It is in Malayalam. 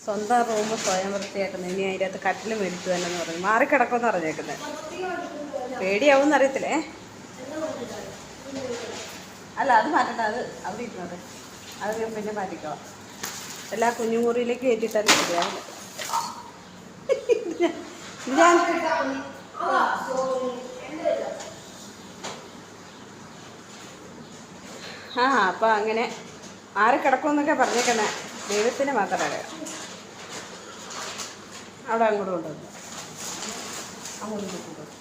സ്വന്തം റൂം സ്വയം വൃത്തിയാക്കുന്നത്. ഇനി അതിൻ്റെ അകത്ത് കട്ടിൽ മേടിച്ചു തന്നെ എന്ന് പറഞ്ഞു. മാറിക്കിടക്കുമെന്ന് പറഞ്ഞേക്കുന്നത്. പേടിയാവും എന്നറിയത്തില്ലേ? അല്ല, അത് മാറ്റണ്ട. അത് അവിടെ ഇരുന്നത് അത് പിന്നെ മാറ്റിക്കോളാം. എല്ലാ കുഞ്ഞുമുറിയിലേക്ക് കയറ്റിയിട്ടല്ലേ ശരിയാവില്ല. ഞാൻ അപ്പം അങ്ങനെ മാറിക്കിടക്കുമെന്നൊക്കെ പറഞ്ഞേക്കണേ. ദൈവത്തിന് മാത്രമേ അറിയാം. അവിടെ അങ്ങോട്ട് കൊണ്ടുവന്നു. അങ്ങോട്ട് കൊണ്ടുവന്നു.